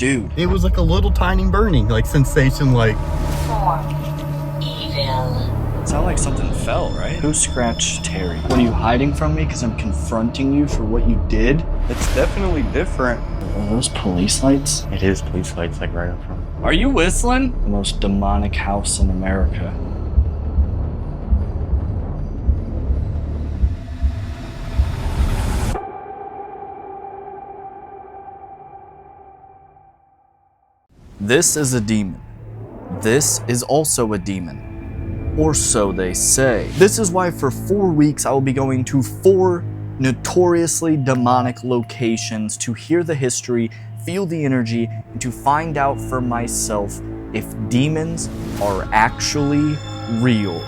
dude. It was like a little tiny burning, like sensation, like... Evil. Sound like something fell, right? Who scratched Terry? What, are you hiding from me because I'm confronting you for what you did? It's definitely different. Are those police lights? It is police lights, like right up front. Are you whistling? The most demonic house in America. This is a demon. This is also a demon. Or so they say. This is why for 4 weeks I will be going to 4 notoriously demonic locations to hear the history, feel the energy, and to find out for myself if demons are actually real.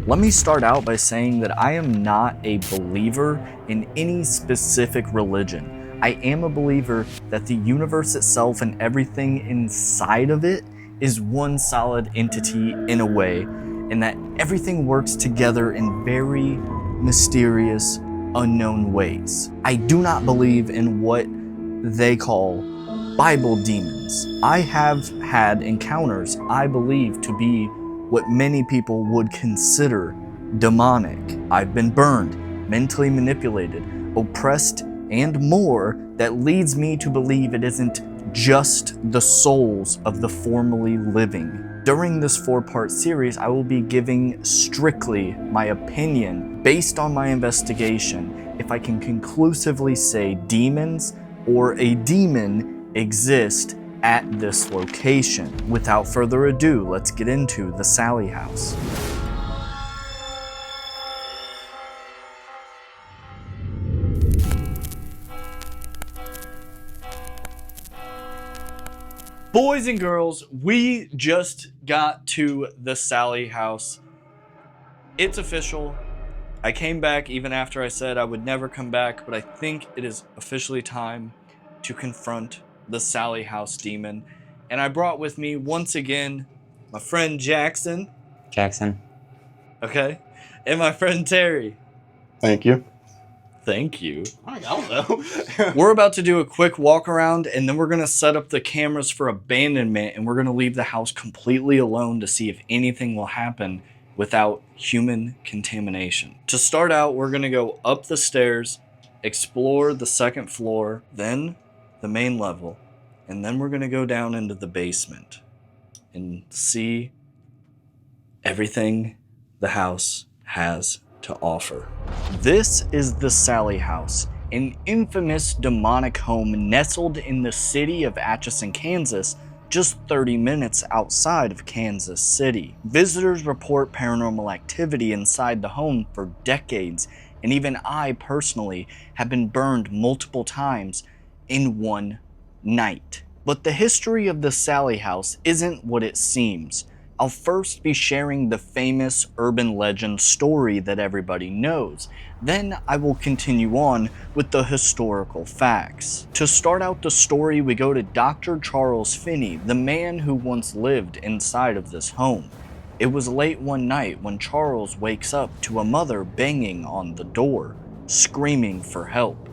Let me start out by saying that I am not a believer in any specific religion. I am a believer that the universe itself and everything inside of it is one solid entity in a way, and that everything works together in very mysterious, unknown ways. I do not believe in what they call Bible demons. I have had encounters I believe to be what many people would consider demonic. I've been burned, mentally manipulated, oppressed, and more that leads me to believe it isn't just the souls of the formerly living. During this 4-part series, I will be giving strictly my opinion based on my investigation if I can conclusively say demons or a demon exist at this location. Without further ado, let's get into the Sallie house. Boys and girls, we just got to the Sallie house. It's official. I came back even after I said I would never come back, but I think it is officially time to confront the Sallie house demon. And I brought with me, once again, my friend Jackson. Jackson. Okay. And my friend Terry. Thank you. Thank you. I don't know. We're about to do a quick walk around, and then we're going to set up the cameras for abandonment, and we're going to leave the house completely alone to see if anything will happen without human contamination. To start out, we're going to go up the stairs, explore the 2nd floor, then the main level, and then we're going to go down into the basement and see everything the house has to offer. This is the Sallie house, an infamous demonic home nestled in the city of Atchison, Kansas, just 30 minutes outside of Kansas City. Visitors report paranormal activity inside the home for decades, and even I personally have been burned multiple times in one night. But the history of the Sallie house isn't what it seems. I'll first be sharing the famous urban legend story that everybody knows. Then I will continue on with the historical facts. To start out the story, we go to Dr. Charles Finney, the man who once lived inside of this home. It was late one night when Charles wakes up to a mother banging on the door, screaming for help.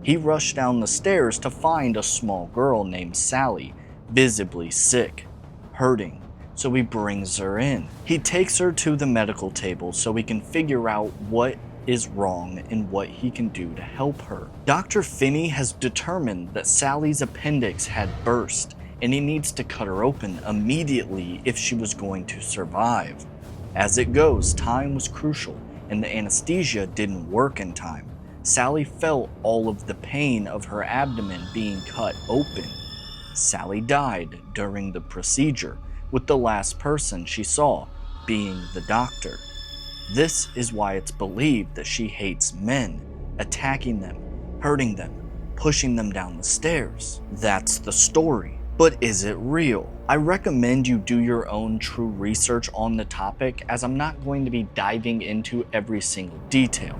He rushed down the stairs to find a small girl named Sallie, visibly sick, hurting. So he brings her in. He takes her to the medical table so he can figure out what is wrong and what he can do to help her. Dr. Finney has determined that Sallie's appendix had burst and he needs to cut her open immediately if she was going to survive. As it goes, time was crucial and the anesthesia didn't work in time. Sallie felt all of the pain of her abdomen being cut open. Sallie died during the procedure, with the last person she saw being the doctor. This is why it's believed that she hates men, attacking them, hurting them, pushing them down the stairs. That's the story. But is it real? I recommend you do your own true research on the topic, as I'm not going to be diving into every single detail.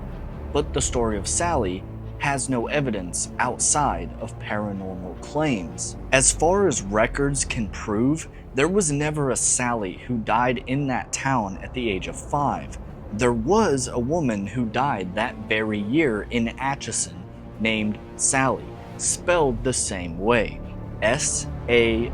But the story of Sallie has no evidence outside of paranormal claims. As far as records can prove, there was never a Sallie who died in that town at the age of 5. There was a woman who died that very year in Atchison named Sallie, spelled the same way, Sallie.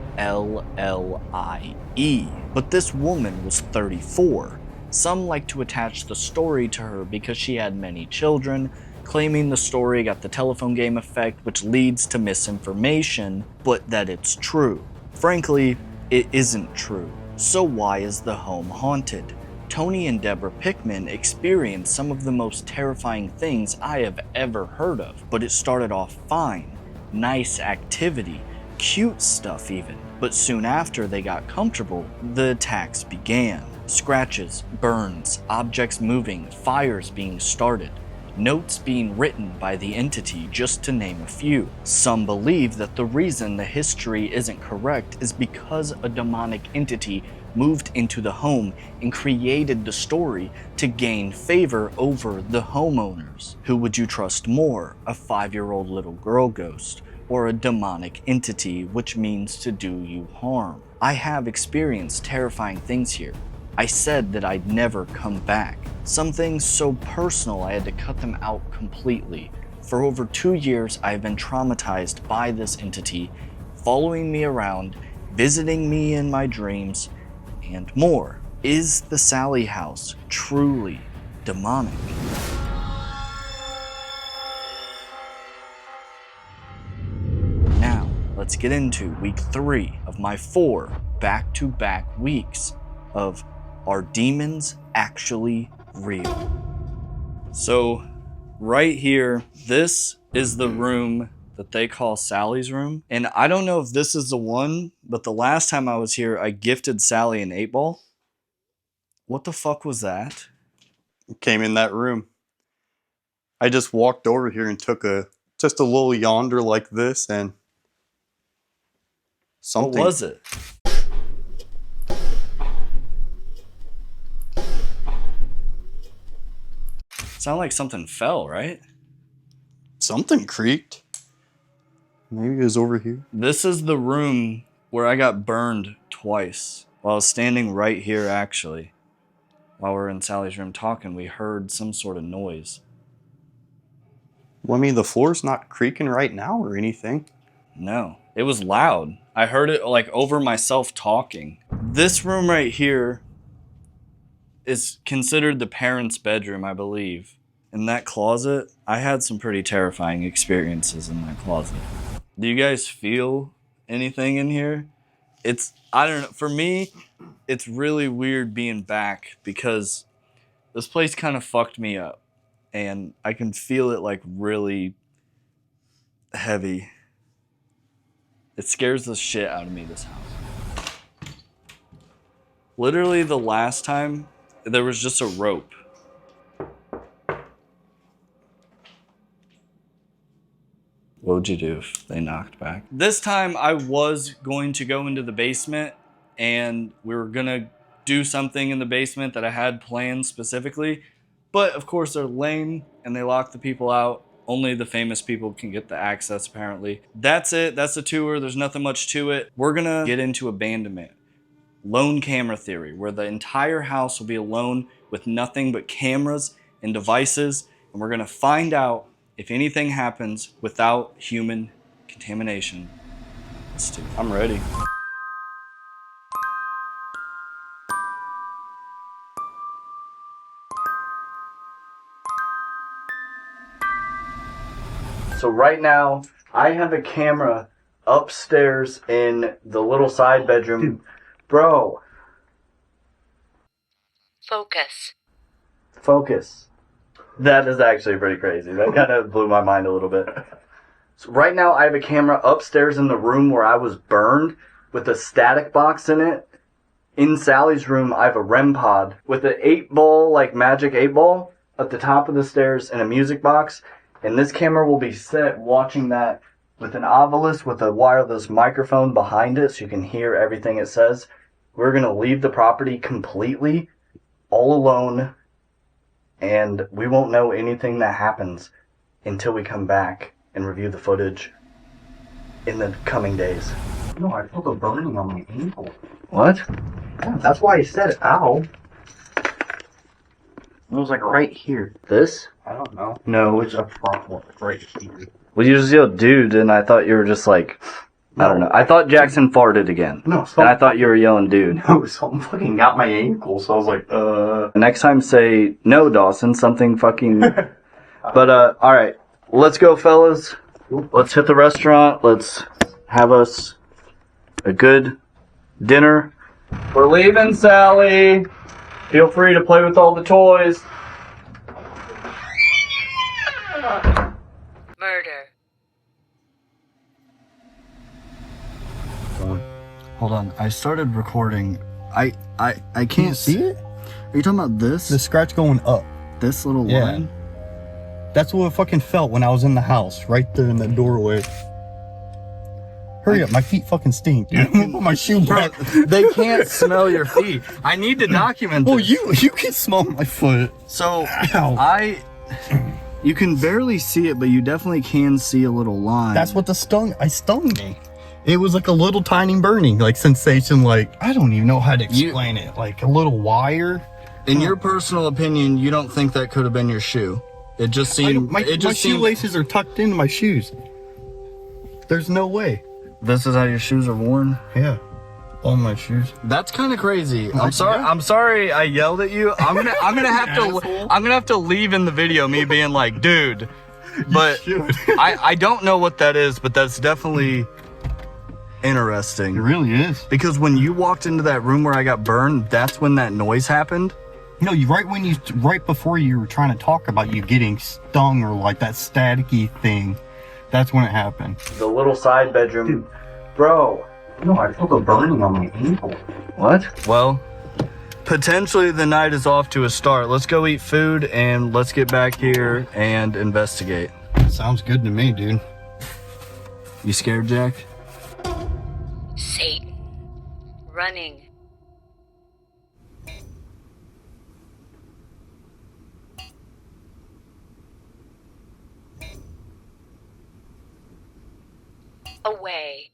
But this woman was 34. Some like to attach the story to her because she had many children, claiming the story got the telephone game effect, which leads to misinformation, but that it's true. Frankly, it isn't true. So why is the home haunted? Tony and Deborah Pickman experienced some of the most terrifying things I have ever heard of, but it started off fine. Nice activity, cute stuff even. But soon after they got comfortable, the attacks began. Scratches, burns, objects moving, fires being started, notes being written by the entity, just to name a few. Some believe that the reason the history isn't correct is because a demonic entity moved into the home and created the story to gain favor over the homeowners. Who would you trust more, a 5-year-old little girl ghost, or a demonic entity, which means to do you harm? I have experienced terrifying things here. I said that I'd never come back. Some things so personal I had to cut them out completely. For over 2 years, I have been traumatized by this entity, following me around, visiting me in my dreams, and more. Is the Sallie house truly demonic? Now, let's get into week 3 of my 4 back-to-back weeks of Are Demons Actually Real? So, right here, this is the room that they call Sallie's room. And I don't know if this is the one, but the last time I was here, I gifted Sallie an 8-ball. What the fuck was that? Came in that room. I just walked over here and took just a little yonder like this, and something. What was it? Sounded like something fell, right? Something creaked. Maybe it was over here. This is the room where I got burned twice. While I was standing right here, actually. While we were in Sallie's room talking, we heard some sort of noise. Well, I mean, the floor's not creaking right now or anything. No, it was loud. I heard it like over myself talking. This room right here is considered the parents' bedroom, I believe. In that closet, I had some pretty terrifying experiences in that closet. Do you guys feel anything in here? I don't know, for me, it's really weird being back because this place kind of fucked me up. And I can feel it like really heavy. It scares the shit out of me, this house. Literally the last time, there was just a rope. What would you do if they knocked back? This time I was going to go into the basement and we were gonna do something in the basement that I had planned specifically. But of course they're lame and they lock the people out. Only the famous people can get the access, apparently. That's it, that's the tour, there's nothing much to it. We're gonna get into abandonment. Lone camera theory, where the entire house will be alone with nothing but cameras and devices, and we're gonna find out if anything happens without human contamination. Let's do it. I'm ready. So right now, I have a camera upstairs in the little side bedroom. Bro. Focus. That is actually pretty crazy. That kind of blew my mind a little bit. So right now, I have a camera upstairs in the room where I was burned with a static box in it. In Sallie's room, I have a REM pod with an 8-ball, like magic 8-ball, at the top of the stairs and a music box. And this camera will be set watching that with an obelisk with a wireless microphone behind it so you can hear everything it says. We're going to leave the property completely, all alone, and we won't know anything that happens until we come back and review the footage in the coming days. No, I felt a burning on my ankle. What? Yeah, that's why I said ow. It was like right here. This? I don't know. No, it's a front one. It's right here. Well, you just yelled dude, and I thought you were just like, I don't know. I thought Jackson farted again. No, and I thought you were yelling dude. No, something fucking got my ankle, so I was like, Next time say, no, Dawson, something fucking... But, alright. Let's go, fellas. Let's hit the restaurant. Let's have us a good dinner. We're leaving, Sallie. Feel free to play with all the toys. Murder. Hold on. I started recording. I can't see it? Are you talking about this? The scratch going up. This little Yeah. line? That's what it fucking felt when I was in the house, right there in the doorway. Hurry up, my feet fucking stink. I'm gonna put my shoe back. They can't smell your feet. I need to document this. Well, you can smell my foot. So, Ow. you can barely see it, but you definitely can see a little line. That's what stung me. It was like a little tiny burning, like sensation, like, I don't even know how to explain it. Like a little wire. In your personal opinion, you don't think that could have been your shoe? It just seemed... My shoelaces are tucked into my shoes. There's no way. This is how your shoes are worn? Yeah. All my shoes. That's kind of crazy. I'm sorry. Yeah. I'm sorry I yelled at you. I'm gonna have to leave in the video me being like, dude. But I don't know what that is, but that's definitely interesting. It really is. Because when you walked into that room where I got burned, that's when that noise happened. No, right before you were trying to talk about you getting stung or like that staticky thing. That's when it happened. The little side bedroom. Dude. Bro. No, I felt a burning on my ankle. What? Well, potentially the night is off to a start. Let's go eat food and let's get back here and investigate. Sounds good to me, dude. You scared, Jack? Satan. Running. Away.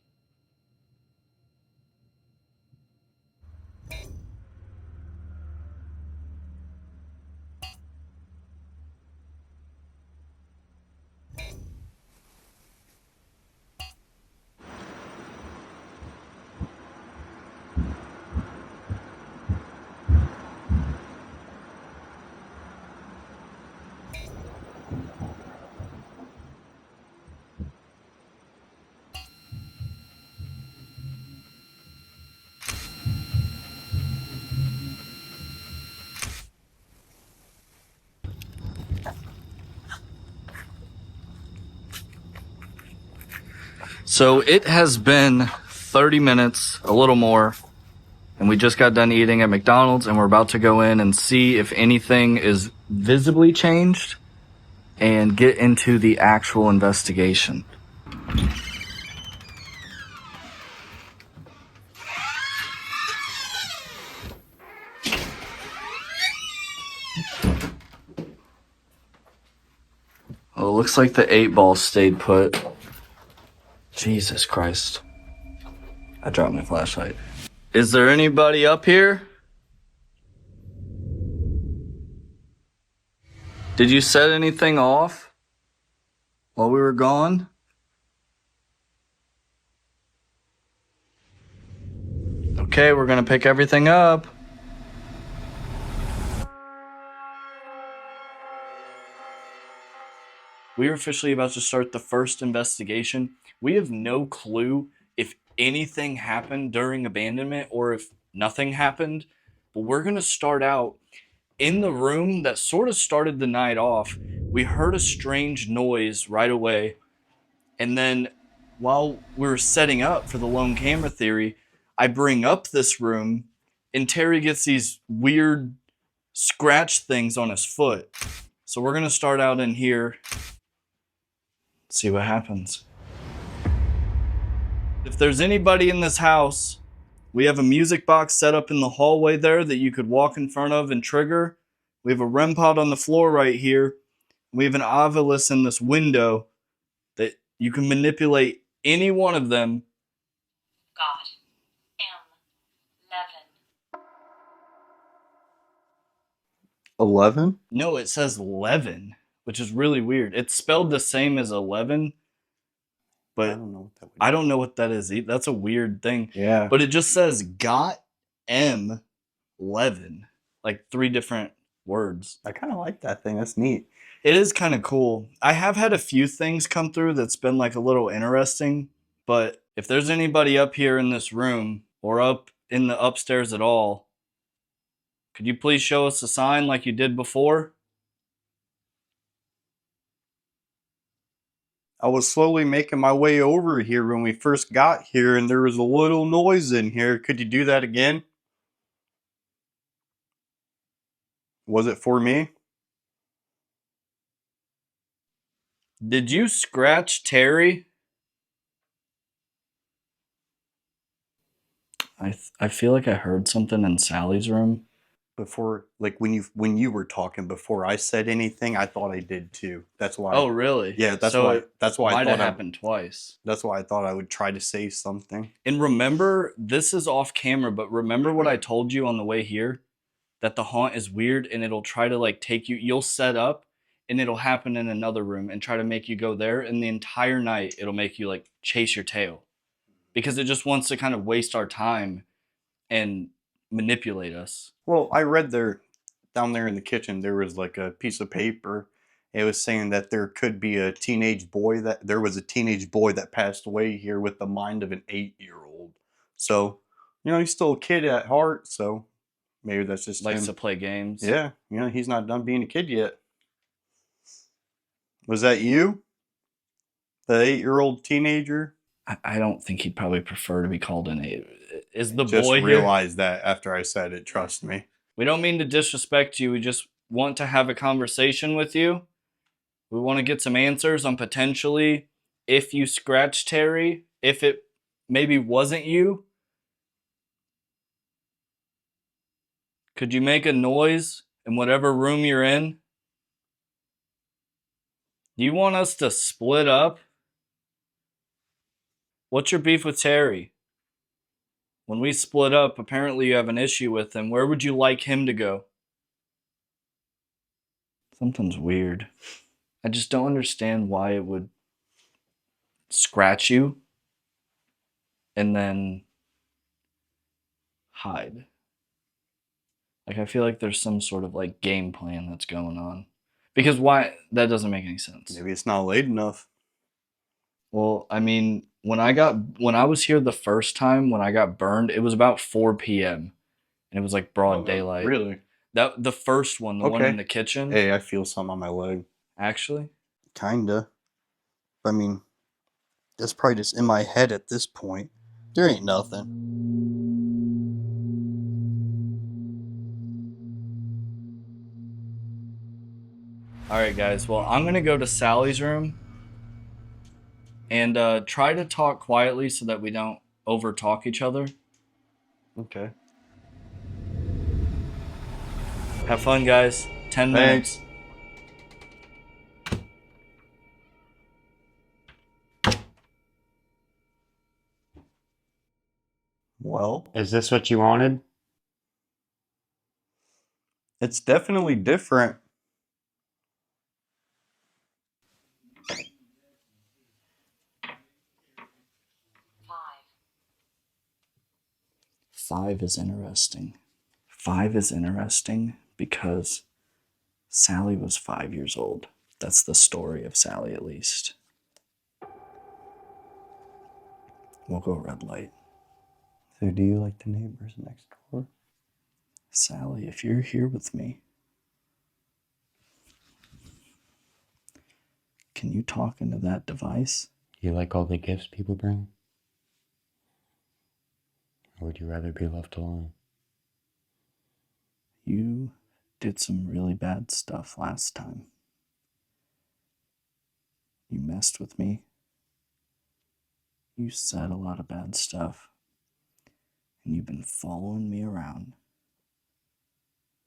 So it has been 30 minutes, a little more, and we just got done eating at McDonald's and we're about to go in and see if anything is visibly changed and get into the actual investigation. Well, it looks like the 8-ball stayed put. Jesus Christ. I dropped my flashlight. Is there anybody up here? Did you set anything off while we were gone? Okay, we're gonna pick everything up. We are officially about to start the first investigation. We have no clue if anything happened during abandonment or if nothing happened, but we're going to start out in the room that sort of started the night off. We heard a strange noise right away, and then while we were setting up for the lone camera theory, I bring up this room, and Terry gets these weird scratch things on his foot. So we're going to start out in here. See what happens. If there's anybody in this house, we have a music box set up in the hallway there that you could walk in front of and trigger. We have a REM pod on the floor right here. We have an ovilus in this window that you can manipulate any one of them. God. M11. 11? No, it says 11, which is really weird. It's spelled the same as 11, but I don't know what that would be. I don't know what that is. That's a weird thing. Yeah. But it just says got M 11, like 3 different words. I kind of like that thing. That's neat. It is kind of cool. I have had a few things come through that's been like a little interesting, but if there's anybody up here in this room or up in the upstairs at all, could you please show us a sign like you did before? I was slowly making my way over here when we first got here, and there was a little noise in here. Could you do that again? Was it for me? Did you scratch Terry? I feel like I heard something in Sally's room. Before, like when you were talking before I said anything, I thought I did too. That's why. Oh, really? Yeah, that's So why. it That's why I might have thought happened twice. That's why I thought I would try to say something. And remember, this is off camera, but remember what I told you on the way here? That the haunt is weird and it'll try to like take you, you'll set up and it'll happen in another room and try to make you go there. And the entire night, it'll make you like chase your tail because it just wants to kind of waste our time and manipulate us. Well, I read down there in the kitchen, there was like a piece of paper. It was saying that there was a teenage boy that passed away here with the mind of an 8-year-old. So, he's still a kid at heart. So maybe that's just Likes him. to play games. Yeah, he's not done being a kid yet. Was that you? The 8-year-old teenager? I don't think he'd probably prefer to be called an eight. Is the Just boy here? realized that after I said it, trust me. We don't mean to disrespect you. We just want to have a conversation with you. We want to get some answers on potentially if you scratched Terry, if it maybe wasn't you. Could you make a noise in whatever room you're in? Do you want us to split up? What's your beef with Terry? When we split up, apparently you have an issue with him. Where would you like him to go? Something's weird. I just don't understand why it would scratch you and then hide. Like, I feel like there's some sort of like game plan that's going on. Because why? That doesn't make any sense. Maybe it's not late enough. Well, I mean, when I was here the first time when I got burned, it was about 4 p.m. and it was like broad daylight. Really? That the first one, the one in the kitchen. Hey, I feel something on my leg. Actually, Kinda. I mean, that's probably just in my head at this point. There ain't nothing. all right, guys. Well, I'm gonna go to Sally's room and try to talk quietly so that we don't over talk each other. Okay. Have fun, guys. 10 minutes. Thanks. Well, Is this what you wanted? it's definitely different. Five. 5 is interesting. 5 is interesting because Sally was 5 years old. That's the story of Sally, at least. We'll go red light. So do you like the neighbors next door? Sally, if you're here with me, can you talk into that device? You like all the gifts people bring? Or would you rather be left alone? You did some really bad stuff last time. You messed with me. You said a lot of bad stuff. And you've been following me around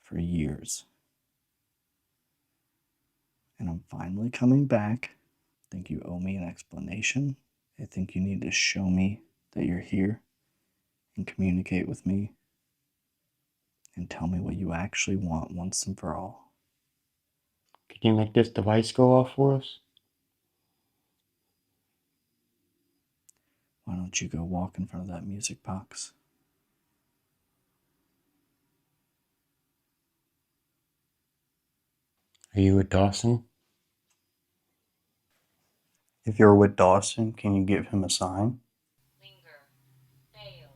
for years. And I'm finally coming back. I think you owe me an explanation. I think you need to show me that you're here and communicate with me and tell me what you actually want once and for all. Could you make this device go off for us? Why don't you go walk in front of that music box? Are you with Dawson? If you're with Dawson, can you give him a sign? Linger. Fail.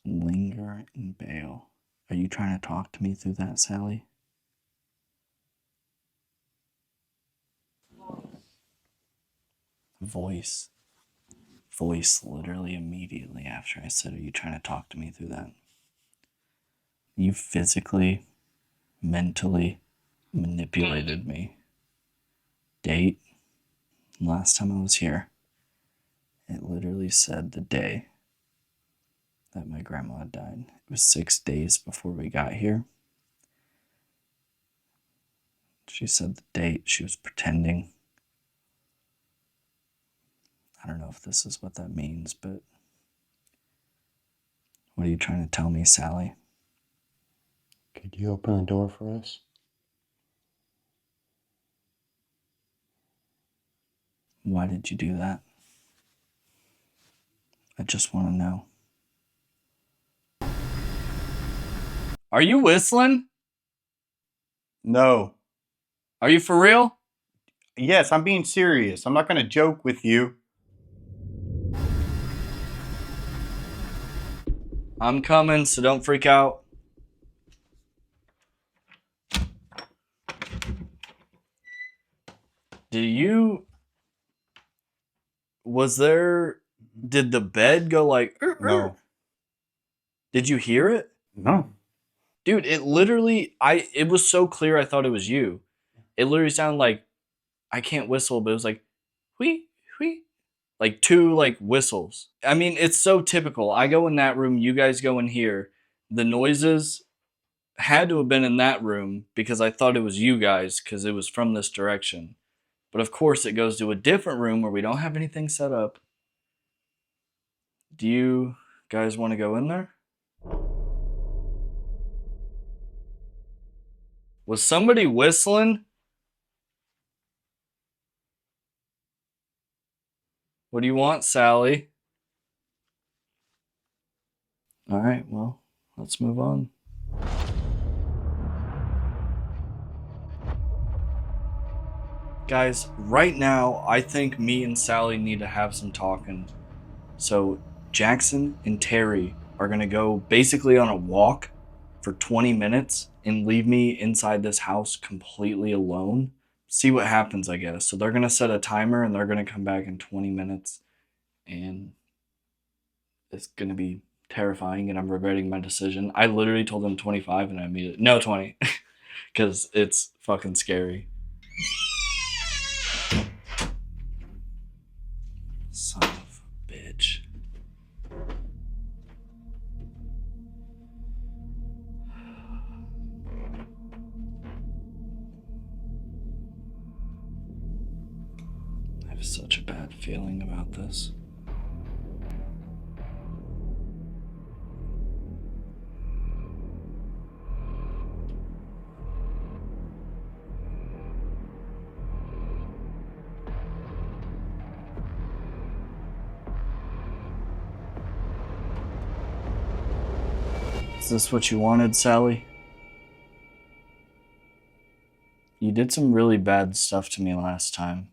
Linger and bail. Are you trying to talk to me through that, Sallie? Voice. Voice literally immediately after I said, are you trying to talk to me through that? You physically, mentally manipulated me. Date? Last time I was here, it literally said the day that my grandma had died. It was 6 days before we got here. She said the date. She was pretending. I don't know if this is what that means, but what are you trying to tell me, Sallie? Could you open the door for us? Why did you do that? I just want to know. Are you whistling? No. Are you for real? Yes, I'm being serious. I'm not going to joke with you. I'm coming, so don't freak out. Did the bed go like, No. Did you hear it? No. Dude, it literally, it was so clear I thought it was you. It literally sounded like, I can't whistle, but it was like, whee, whee. Like 2 like whistles. I mean, it's so typical. I go in that room, you guys go in here. The noises had to have been in that room because I thought it was you guys because it was from this direction. But of course, it goes to a different room where we don't have anything set up. Do you guys want to go in there? Was somebody whistling? What do you want, Sallie? All right, well, let's move on. Guys, right now, I think me and Sallie need to have some talking. So, Jackson and Terry are going to go basically on a walk for 20 minutes and leave me inside this house completely alone. See what happens, I guess. So, they're going to set a timer and they're going to come back in 20 minutes. And it's going to be terrifying and I'm regretting my decision. I literally told them 25 and I immediately, no, 20. Because it's fucking scary. Son of a bitch. I have such a bad feeling about this. Is this what you wanted, Sallie? You did some really bad stuff to me last time.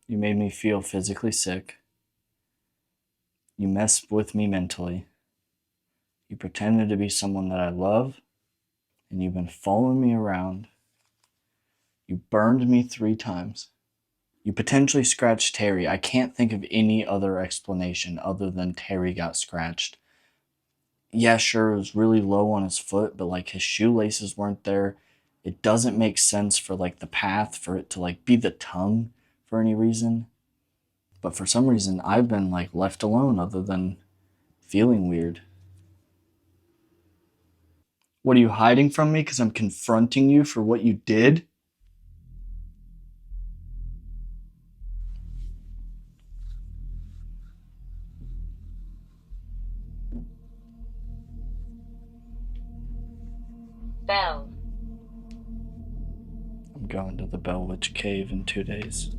You made me feel physically sick. You messed with me mentally. You pretended to be someone that I love, and you've been following me around. You burned me 3 times. You potentially scratched Terry. I can't think of any other explanation other than Terry got scratched. Yeah, sure, it was really low on his foot, but like his shoelaces weren't there. It doesn't make sense for like the path for it to like be the tongue for any reason. But for some reason, I've been like left alone other than feeling weird. What are you hiding from me? Because I'm confronting you for what you did? Bell. I'm going to the Bell Witch Cave in 2 days.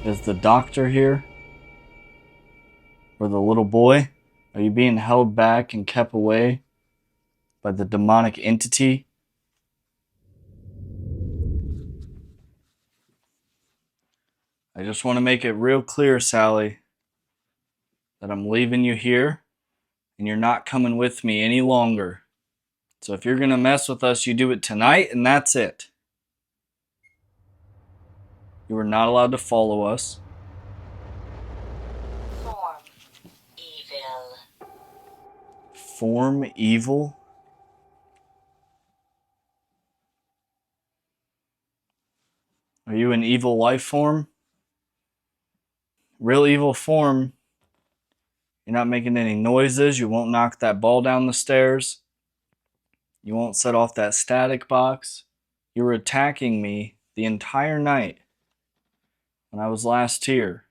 Is the doctor here? Or the little boy? Are you being held back and kept away by the demonic entity? I just want to make it real clear, Sallie, that I'm leaving you here and you're not coming with me any longer. So if you're going to mess with us, you do it tonight and that's it. You are not allowed to follow us. Form evil. Form evil? Are you an evil life form? Real evil form. You're not making any noises. You won't knock that ball down the stairs. You won't set off that static box. You were attacking me the entire night when I was last here.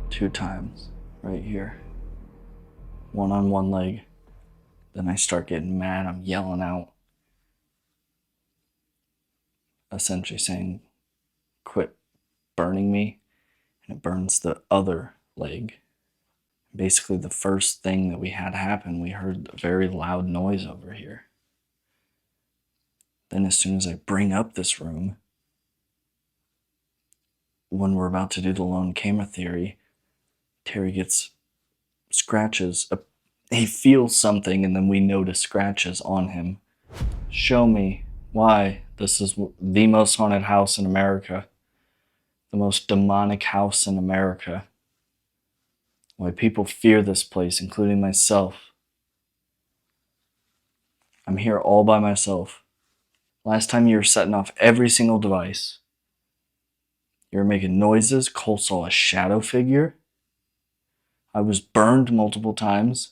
Two times, right here. One on one leg. Then I start getting mad. I'm yelling out. Essentially saying, quit burning me. And it burns the other leg. Basically, the first thing that we had happen, we heard a very loud noise over here. Then as soon as I bring up this room, when we're about to do the lone camera theory, Terry gets scratches. He feels something and then we notice scratches on him. Show me why this is the most haunted house in America. The most demonic house in America. Why people fear this place, including myself. I'm here all by myself. Last time you were setting off every single device. You were making noises. Cole saw a shadow figure. I was burned multiple times.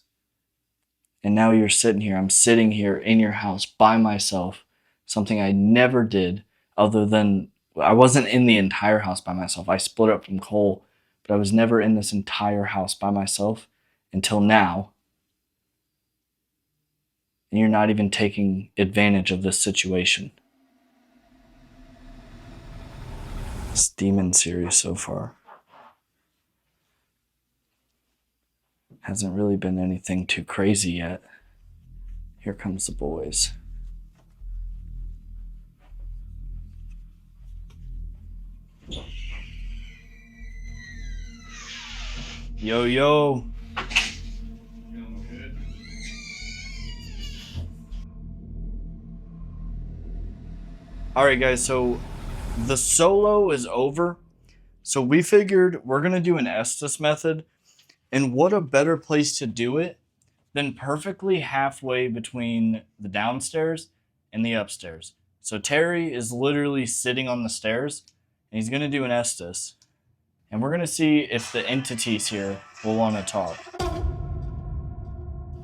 And now you're sitting here. I'm sitting here in your house by myself. Something I never did other than I wasn't in the entire house by myself. I split up from Cole, but I was never in this entire house by myself until now. And you're not even taking advantage of this situation. This demon series so far hasn't really been anything too crazy yet. Here comes the boys. Yo, yo. Alright guys, so the solo is over. So we figured we're going to do an Estus method. And what a better place to do it than perfectly halfway between the downstairs and the upstairs. So Terry is literally sitting on the stairs and he's going to do an Estus. And we're going to see if the entities here will want to talk.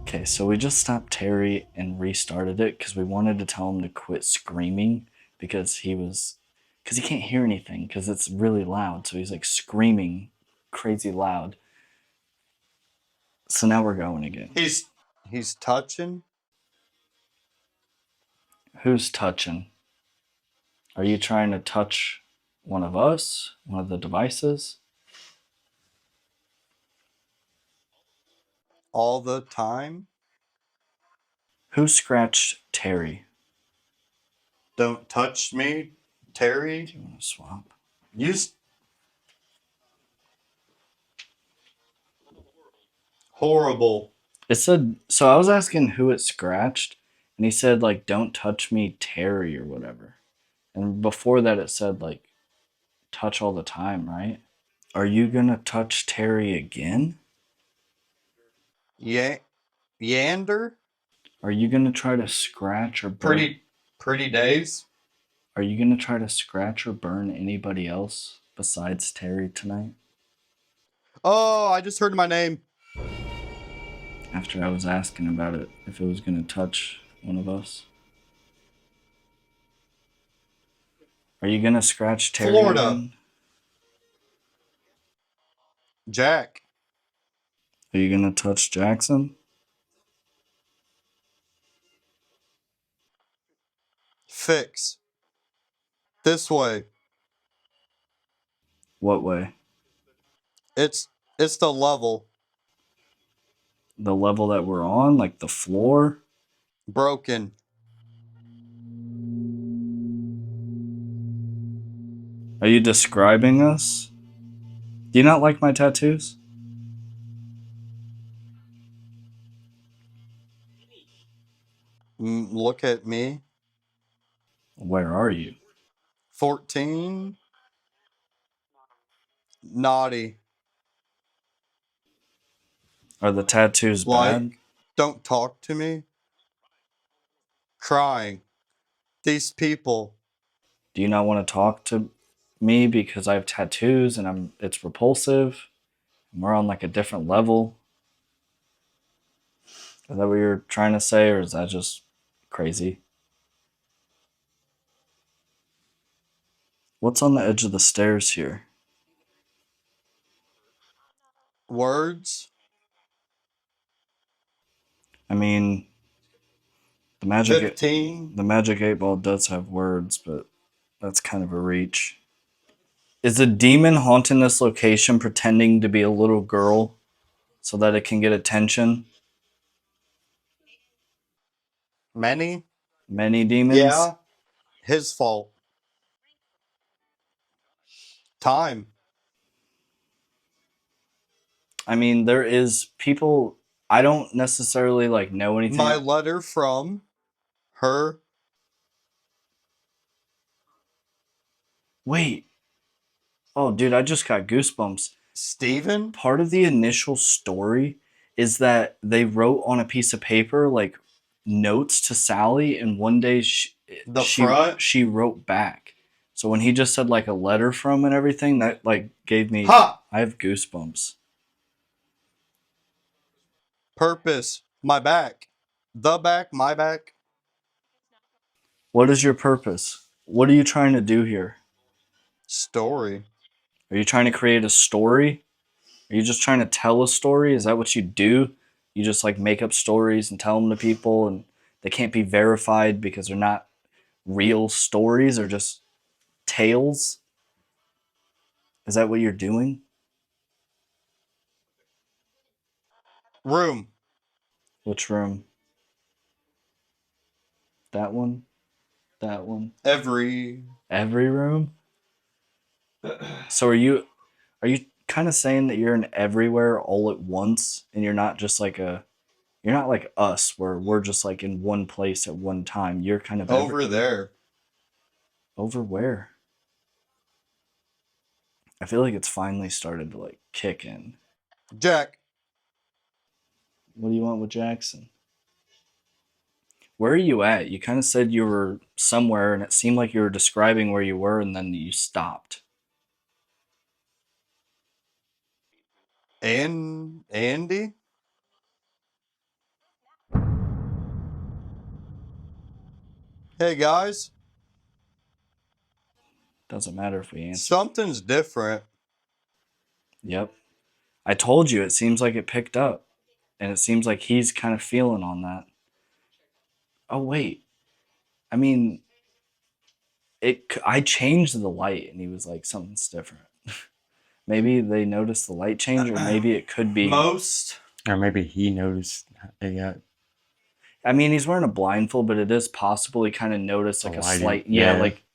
Okay, so we just stopped Terry and restarted it because we wanted to tell him to quit screaming because he can't hear anything because it's really loud. So he's like screaming crazy loud. So now we're going again. He's touching. Who's touching? Are you trying to touch one of us? One of the devices? All the time. Who scratched Terry? Don't touch me, Terry. Do you want to swap? Horrible. It said, so I was asking who it scratched, and he said, like, don't touch me, Terry, or whatever. And before that, it said, like, touch all the time, right? Are you gonna touch Terry again? Yeah, Yander? Are you gonna try to scratch or burn? Pretty days? Are you gonna try to scratch or burn anybody else besides Terry tonight? Oh, I just heard my name. After I was asking about it, if it was gonna touch one of us. Are you gonna scratch Terry Florida. again? Jack. Are you gonna touch Jackson? Fix. This way. What way? It's the level. The level that we're on, like the floor? Broken. Are you describing us? Do you not like my tattoos? Look at me. Where are you? 14. Naughty. Are the tattoos bad? Like, don't talk to me. Crying. These people. Do you not want to talk to me because I have tattoos and it's repulsive and we're on like a different level? Is that what you're trying to say, or is that just crazy? What's on the edge of the stairs here? Words. I mean, the magic 15. the magic 8 ball does have words, but that's kind of a reach. Is a demon haunting this location pretending to be a little girl so that it can get attention? Many. Many demons? Yeah. His fault. Time. I mean, there is people. I don't necessarily like know anything. My letter from her. Wait. Oh, dude, I just got goosebumps. Stephen. Part of the initial story is that they wrote on a piece of paper like notes to Sallie, and one day she wrote back. So when he just said like a letter from and everything, that like gave me. Ha! I have goosebumps. Purpose. My back. The back. My back. What is your purpose? What are you trying to do here? Story. Are you trying to create a story? Are you just trying to tell a story? Is that what you do? You just like make up stories and tell them to people, and they can't be verified because they're not real stories or just tales? Is that what you're doing? Room. Which room? That one? That one? Every. Every room? So are you kind of saying that you're in everywhere all at once and you're not just like you're not like us where we're just like in one place at one time. You're kind of Over there. over where? I feel like it's finally started to like kick in. Jack. What do you want with Jackson? Where are you at? You kind of said you were somewhere and it seemed like you were describing where you were and then you stopped. And Andy. Hey guys. Doesn't matter if we answer. Something's different. Yep. I told you it seems like it picked up. And it seems like he's kind of feeling on that. Oh wait. I mean, I changed the light and he was like something's different. Maybe they noticed the light change, or maybe it could be Most. Or maybe he noticed they got I mean, he's wearing a blindfold, but it is possible he kind of noticed like a lighting. slight,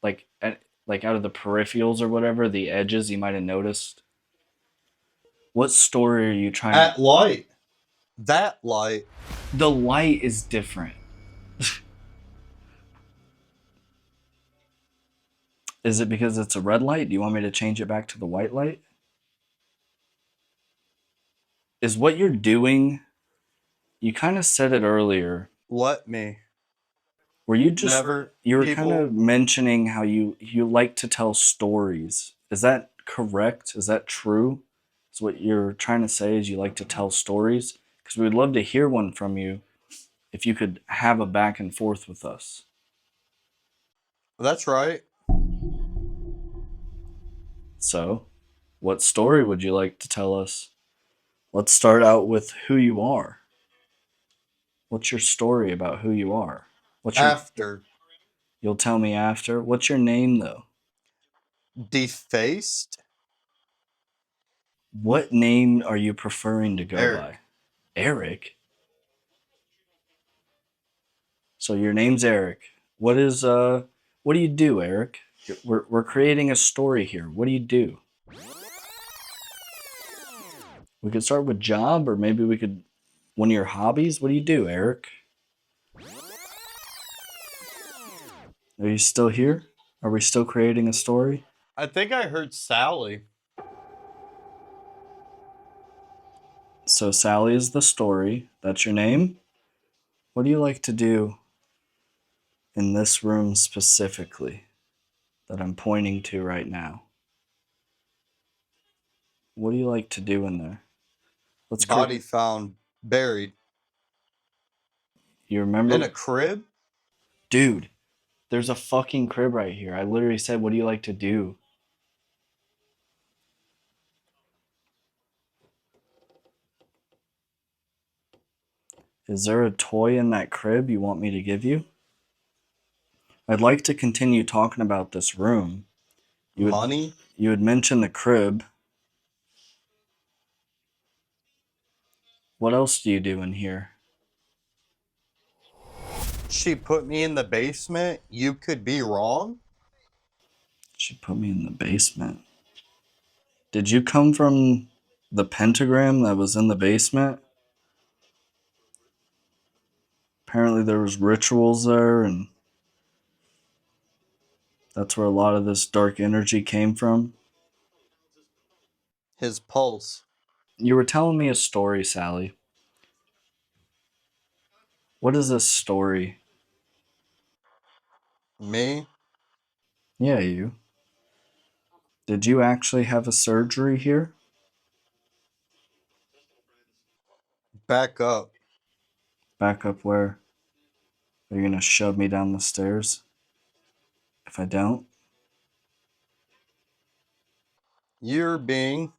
like out of the peripherals or whatever, the edges. He might have noticed. What story are you trying? At light. That light. The light is different. Is it because it's a red light? Do you want me to change it back to the white light? Is what you're doing, you kind of said it earlier. Let me. Were you just Never. you were People. kind of mentioning how you like to tell stories. Is that correct? Is that true? Is what you're trying to say is you like to tell stories? Because we would love to hear one from you if you could have a back and forth with us. That's right. So, what story would you like to tell us? Let's start out with who you are. What's your story about who you are? What's your After. You'll tell me after. What's your name though? Defaced. What name are you preferring to go Eric. by? Eric. So your name's Eric. What do you do, Eric? We're creating a story here. What do you do? We could start with job, or maybe we could one of your hobbies. What do you do, Eric? Are you still here? Are we still creating a story? I think I heard Sallie. So Sallie is the story. That's your name? What do you like to do in this room specifically that I'm pointing to right now? What do you like to do in there? Let's Body found buried You remember? in a crib. Dude, there's a fucking crib right here. I literally said, what do you like to do? Is there a toy in that crib you want me to give you? I'd like to continue talking about this room. Money. You had mentioned the crib. What else do you do in here? She put me in the basement. You could be wrong. She put me in the basement. Did you come from the pentagram that was in the basement? Apparently there was rituals there, and that's where a lot of this dark energy came from. His pulse. You were telling me a story, Sallie. What is this story? Me. Yeah, you. Did you actually have a surgery here? Back up. Back up where? Are you gonna shove me down the stairs? If I don't? You're being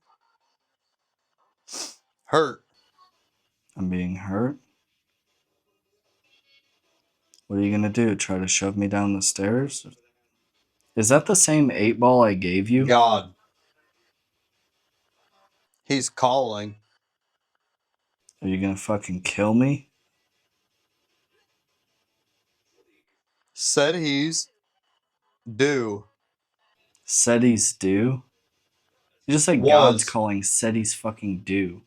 hurt. I'm being hurt? What are you gonna do? Try to shove me down the stairs? Is that the same 8-ball I gave you? God. He's calling. Are you gonna fucking kill me? Said he's due. Said he's due? You just said God's Was. calling, said he's fucking due.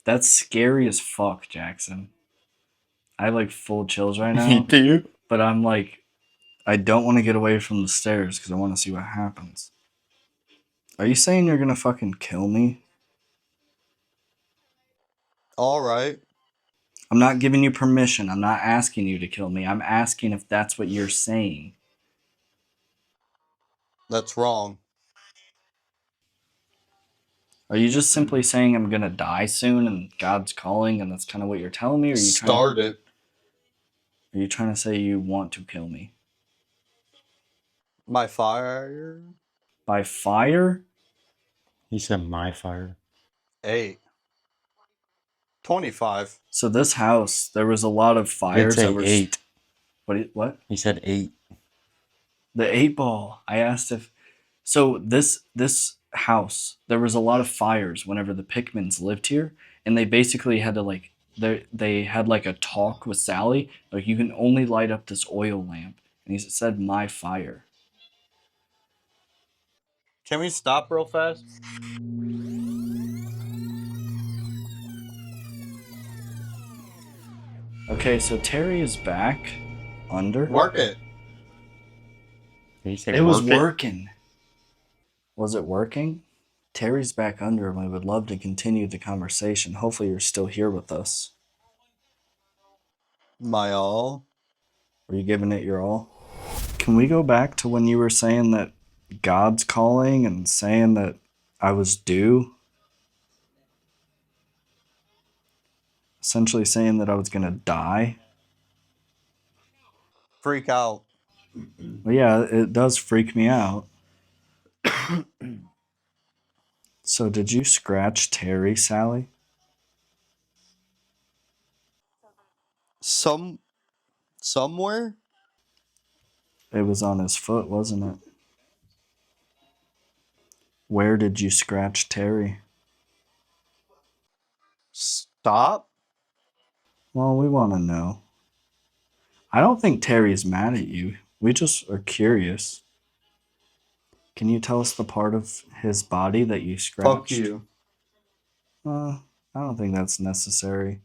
That's scary as fuck, Jackson. I have like full chills right now. do? But I'm like, I don't want to get away from the stairs because I want to see what happens. Are you saying you're gonna fucking kill me? All right. I'm not giving you permission. I'm not asking you to kill me. I'm asking if that's what you're saying. That's wrong. Are you just simply saying I'm gonna die soon and God's calling and that's kind of what you're telling me? Or Start it. Are you trying to say you want to kill me? My fire. By fire? He said my fire. 8. 25. So this house, there was a lot of He did fires say that were 8. What? He said 8. The 8-ball. I asked if so this house, there was a lot of fires whenever the Pickmans lived here, and they basically had to like they had like a talk with Sallie, like you can only light up this oil lamp, and he said my fire. Can we stop real fast? Okay, so Terry is back under. Work it. Did you say It was work it? working. Was it working? Terry's back under, and we would love to continue the conversation. Hopefully, you're still here with us. My all. Were you giving it your all? Can we go back to when you were saying that God's calling and saying that I was due? Essentially saying that I was going to die? Freak out. Well, yeah, it does freak me out. So, did you scratch Terry, Sallie? Somewhere? It was on his foot, wasn't it? Where did you scratch Terry? Stop. Well, we want to know. I don't think Terry's mad at you. We just are curious. Can you tell us the part of his body that you scratched? Fuck you. I don't think that's necessary.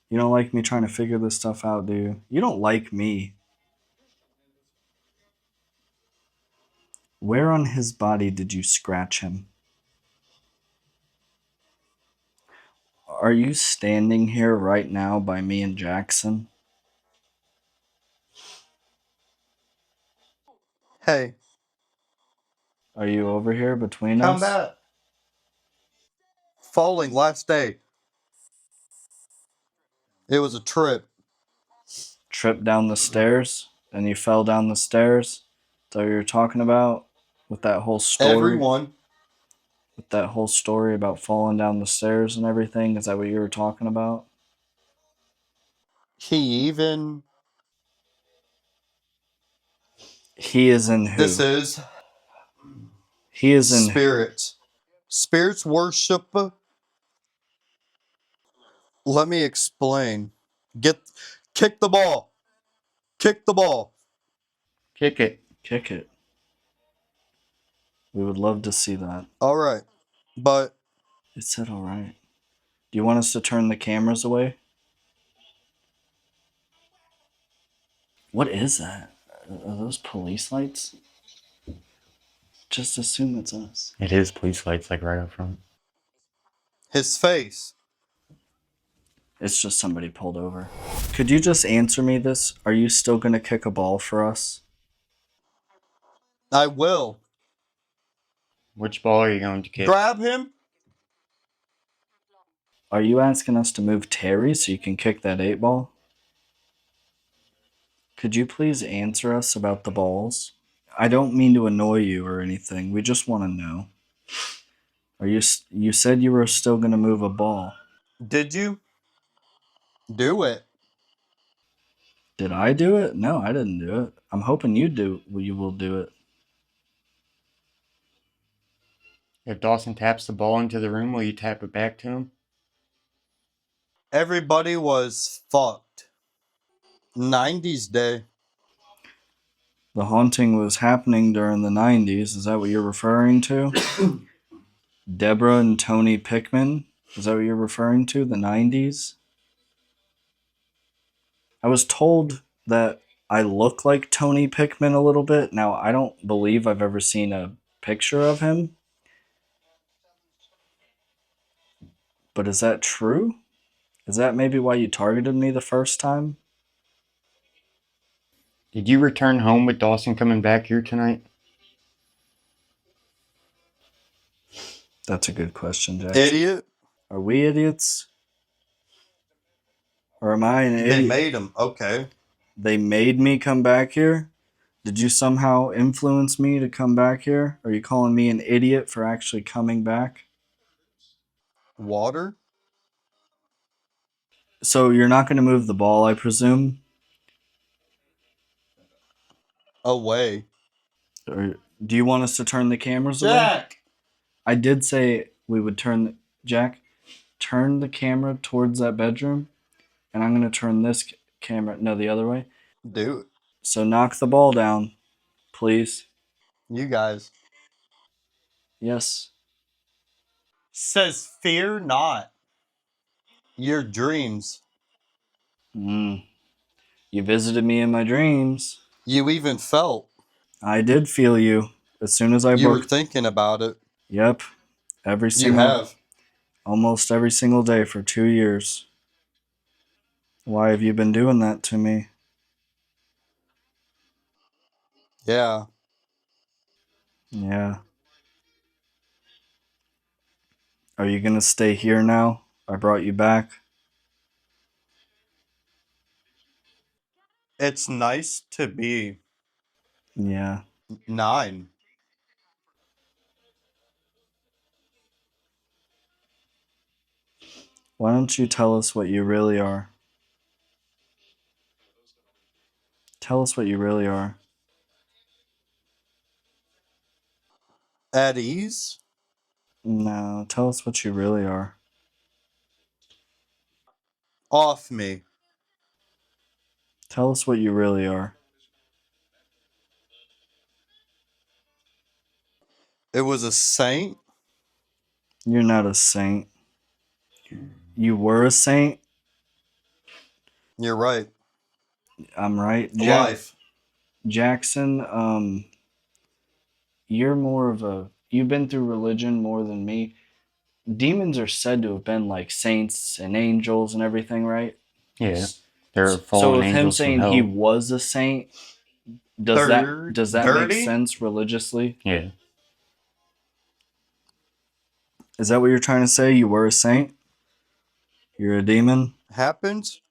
You don't like me trying to figure this stuff out, do you? You don't like me. Where on his body did you scratch him? Are you standing here right now by me and Jackson? Hey, Are you over here between come us? back. Falling last day. It was a trip. Tripped down the stairs? Then you fell down the stairs? Is that what you're talking about? With that whole story? Everyone. With that whole story about falling down the stairs and everything? Is that what you were talking about? He even. He is in who? This is He is in spirits. Spirits worship. Let me explain. Kick the ball. Kick the ball. Kick it. Kick it. We would love to see that. All right. But It said all right. Do you want us to turn the cameras away? What is that? Are those police lights? Just assume it's us. It is police lights, like right up front. his face. It's just somebody pulled over. Could you just answer me this? Are you still going to kick a ball for us? I will. Which ball are you going to kick? Grab him. Are you asking us to move Terry so you can kick that 8-ball? Could you please answer us about the balls? I don't mean to annoy you or anything. We just want to know. You said you were still going to move a ball. Did you? Do it. Did I do it? No, I didn't do it. I'm hoping you will do it. If Dawson taps the ball into the room, will you tap it back to him? Everybody was fucked. 90s day. The haunting was happening during the 90s. Is that what you're referring to? Deborah and Tony Pickman? Is that what you're referring to? The 90s? I was told that I look like Tony Pickman a little bit. Now, I don't believe I've ever seen a picture of him. But is that true? Is that maybe why you targeted me the first time? Did you return home with Dawson coming back here tonight? That's a good question, Jackson. Idiot. Are we idiots? Or am I an idiot? They made him. Okay. They made me come back here? Did you somehow influence me to come back here? Are you calling me an idiot for actually coming back? Water. So you're not going to move the ball, I presume? Away. Or do you want us to turn the cameras away? Jack. I did say we would turn... Jack, turn the camera towards that bedroom, and I'm going to turn this camera... No, the other way. Do it. So knock the ball down, please. You guys. Yes. Says fear not your dreams. You visited me in my dreams. You even felt. I did feel you as soon as I You were booked. thinking about it. Yep. You have. Almost every single day for 2 years. Why have you been doing that to me? Yeah. Yeah. Are you gonna stay here now? I brought you back. It's nice to be Yeah. 9. Why don't you tell us what you really are? Tell us what you really are. At ease? No, tell us what you really are. Off me. Tell us what you really are. It was a saint? You're not a saint. You were a saint. You're right. I'm right. Life. Jackson, you're more of a. You've been through religion more than me. Demons are said to have been like saints and angels and everything, right? Yeah. There are So fallen with him angels from saying he hell. was a saint, does that make Dirty? sense religiously? Yeah. Is that what you're trying to say? You were a saint? You're a demon? Happens?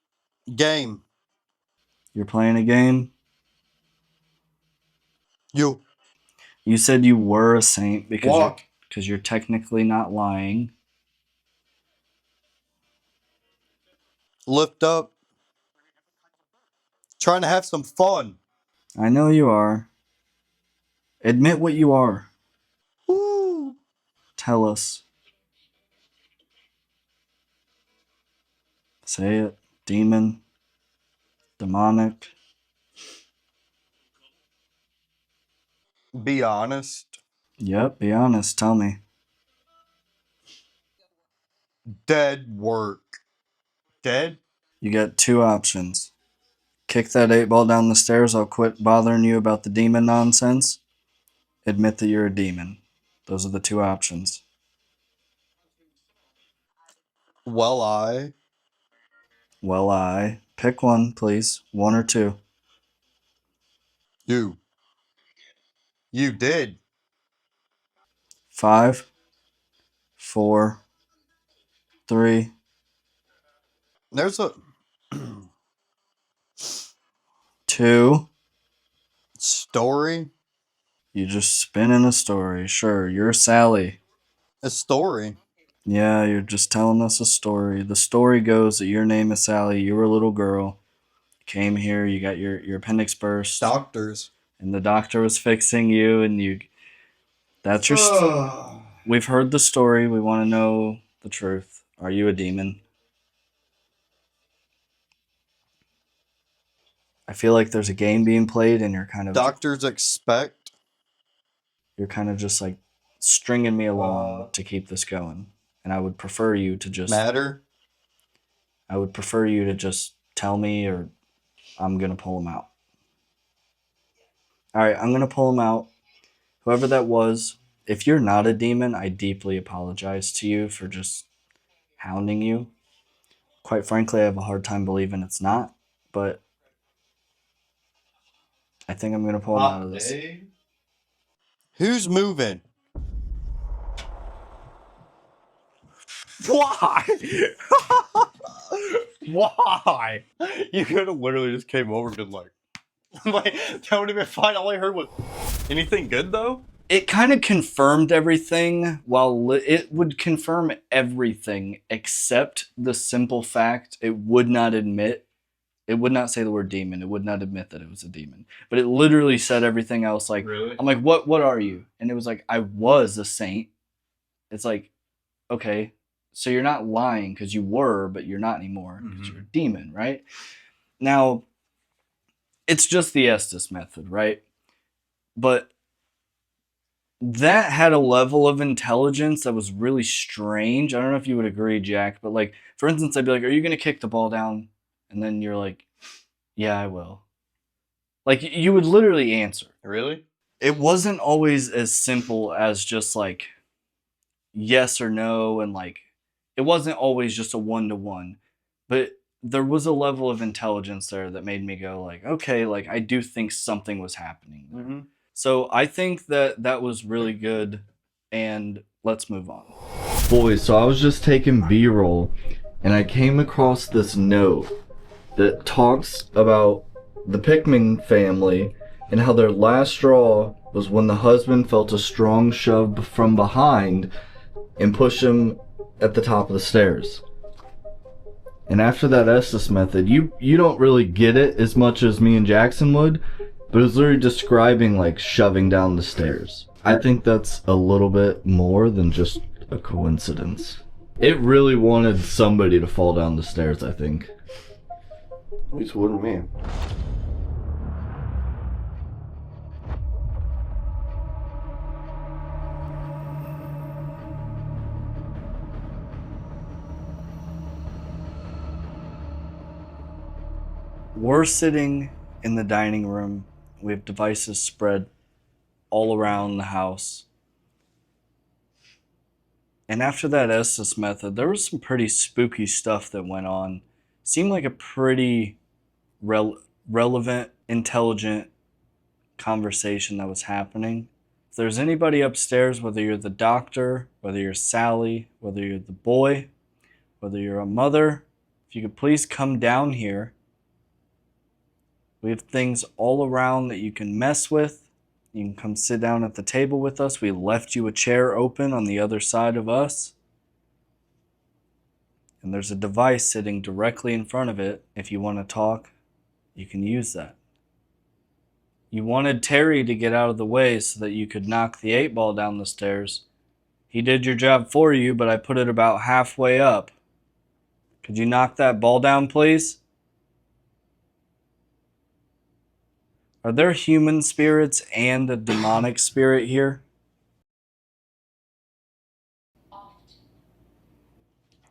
Game. You're playing a game? You. You said you were a saint because Walk. you're technically not lying. Lift up. Trying to have some fun. I know you are. Admit what you are. Woo. Tell us. Say it. Demon. Demonic. Be honest. Yep, be honest. Tell me. Dead work. Dead? You got 2 options. Kick that 8 ball down the stairs. I'll quit bothering you about the demon nonsense. Admit that you're a demon. Those are the 2 options. Well, I. Well, I. Pick one, please. 1 or 2. You. You did. 5, 4, 3, There's a 2. story. You just spinning a story. Sure, you're Sallie. A story. Yeah, you're just telling us a story. The story goes that your name is Sallie. You were a little girl. Came here. You got your appendix burst. Doctors. And the doctor was fixing you, and you. That's your. We've heard the story. We want to know the truth. Are you a demon? I feel like there's a game being played, and Doctors expect. you're kind of just like stringing me along to keep this going. And I would prefer you to just. Matter. I would prefer you to just tell me, or I'm gonna pull him out. All right, I'm gonna pull him out. Whoever that was, if you're not a demon, I deeply apologize to you for just hounding you. Quite frankly, I have a hard time believing it's not, but I think I'm gonna pull him out of this. Who's moving? Why? Why? You could have literally just came over and been like, that would have been fine. All I heard was, anything good though? It kind of confirmed everything, while it would confirm everything except the simple fact it would not say the word demon. It would not admit that it was a demon. But it literally said everything else. Like, Really? I'm like, what are you? And it was like, I was a saint. It's like, okay, so you're not lying because you were, but you're not anymore because you're a demon, right? Now, it's just the Estus method, right? But that had a level of intelligence that was really strange. I don't know if you would agree, Jack, but like, for instance, I'd be like, are you going to kick the ball down? And then you're like, yeah, I will. Like, you would literally answer. Really? It wasn't always as simple as just like yes or no, and like it wasn't always just a 1-to-1, but there was a level of intelligence there that made me go like, okay, like I do think something was happening there. Mm-hmm. So I think that was really good, and let's move on. Boys, so I was just taking B-roll and I came across this note that talks about the Pickman family and how their last straw was when the husband felt a strong shove from behind and pushed him at the top of the stairs. And after that Estus method, you don't really get it as much as me and Jackson would, but it's literally describing like shoving down the stairs. I think that's a little bit more than just a coincidence. It really wanted somebody to fall down the stairs, I think. At least wouldn't me. We're sitting in the dining room. We have devices spread all around the house. And after that Estus method, there was some pretty spooky stuff that went on. Seemed like a pretty relevant, intelligent conversation that was happening. If there's anybody upstairs, whether you're the doctor, whether you're Sallie, whether you're the boy, whether you're a mother, if you could please come down here. We have things all around that you can mess with. You can come sit down at the table with us. We left you a chair open on the other side of us. And there's a device sitting directly in front of it. If you want to talk, you can use that. You wanted Terry to get out of the way so that you could knock the 8-ball down the stairs. He did your job for you, but I put it about halfway up. Could you knock that ball down, please? Are there human spirits and a demonic spirit here? Often.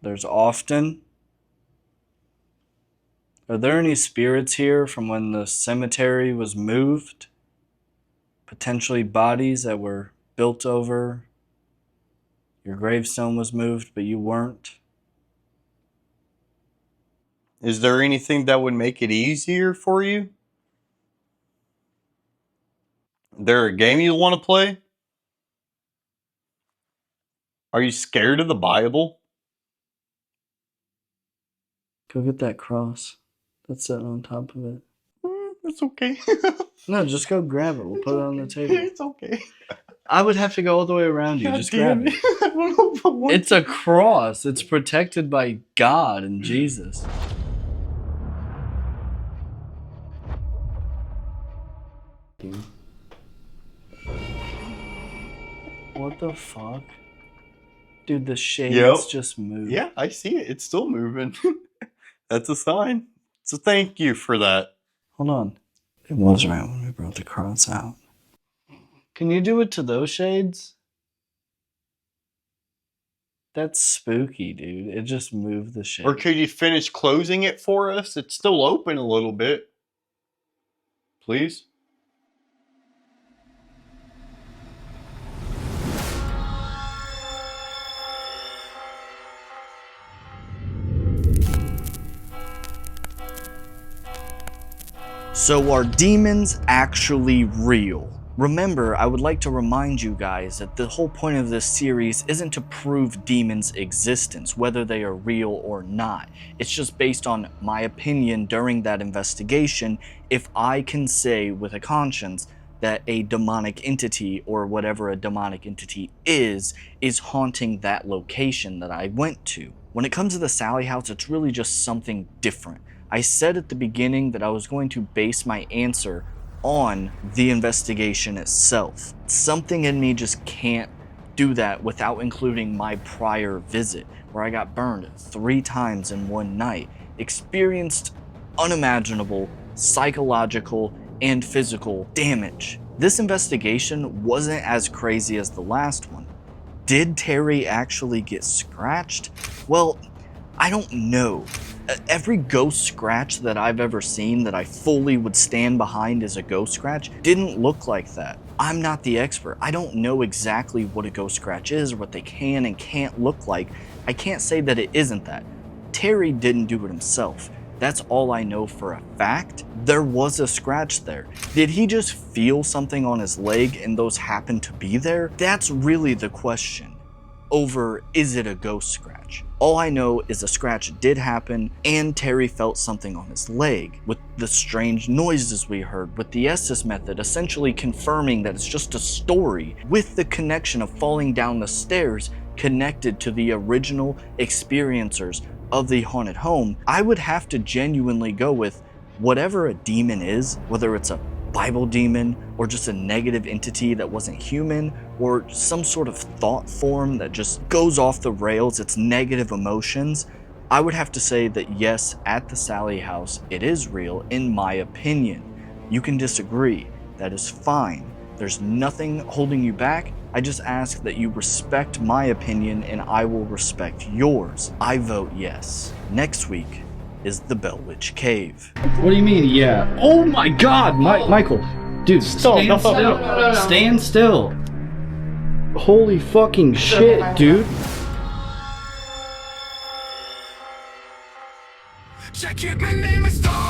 There's often. Are there any spirits here from when the cemetery was moved? Potentially bodies that were built over. Your gravestone was moved, but you weren't. Is there anything that would make it easier for you? There a game you want to play? Are you scared of the Bible? Go get that cross that's sitting on top of it. It's okay. No, just go grab it. We'll put it on the table. It's okay. I would have to go all the way around you. God Just damn grab it. I don't know if I want It's a cross. It's protected by God and Jesus. What the fuck? Dude, the shades Yep. just moved. Yeah, I see it. It's still moving. That's a sign. So thank you for that. Hold on. It was right when we brought the cross out. Can you do it to those shades? That's spooky, dude. It just moved the shade. Or could you finish closing it for us? It's still open a little bit. Please? So are demons actually real? Remember, I would like to remind you guys that the whole point of this series isn't to prove demons' existence, whether they are real or not. It's just based on my opinion during that investigation, if I can say with a conscience that a demonic entity, or whatever a demonic entity is haunting that location that I went to. When it comes to the Sallie house, it's really just something different. I said at the beginning that I was going to base my answer on the investigation itself. Something in me just can't do that without including my prior visit, where I got burned 3 times in one night, experienced unimaginable psychological and physical damage. This investigation wasn't as crazy as the last one. Did Terry actually get scratched? Well, I don't know. Every ghost scratch that I've ever seen that I fully would stand behind as a ghost scratch didn't look like that. I'm not the expert. I don't know exactly what a ghost scratch is or what they can and can't look like. I can't say that it isn't that. Terry didn't do it himself. That's all I know for a fact. There was a scratch there. Did he just feel something on his leg and those happened to be there? That's really the question. Over, is it a ghost scratch? All I know is a scratch did happen and Terry felt something on his leg with the strange noises we heard, with the Estus method essentially confirming that it's just a story, with the connection of falling down the stairs connected to the original experiencers of the haunted home. I would have to genuinely go with whatever a demon is, whether it's a Bible demon or just a negative entity that wasn't human or some sort of thought form that just goes off the rails, it's negative emotions. I would have to say that yes, at the Sallie house, it is real in my opinion. You can disagree, that is fine. There's nothing holding you back. I just ask that you respect my opinion and I will respect yours. I vote yes. Next week is the Bell Witch Cave. What do you mean, yeah? Oh my god, Michael. Dude, stand no, still. no. Stand still. Holy fucking shit, dude. Check it, my name is Dawson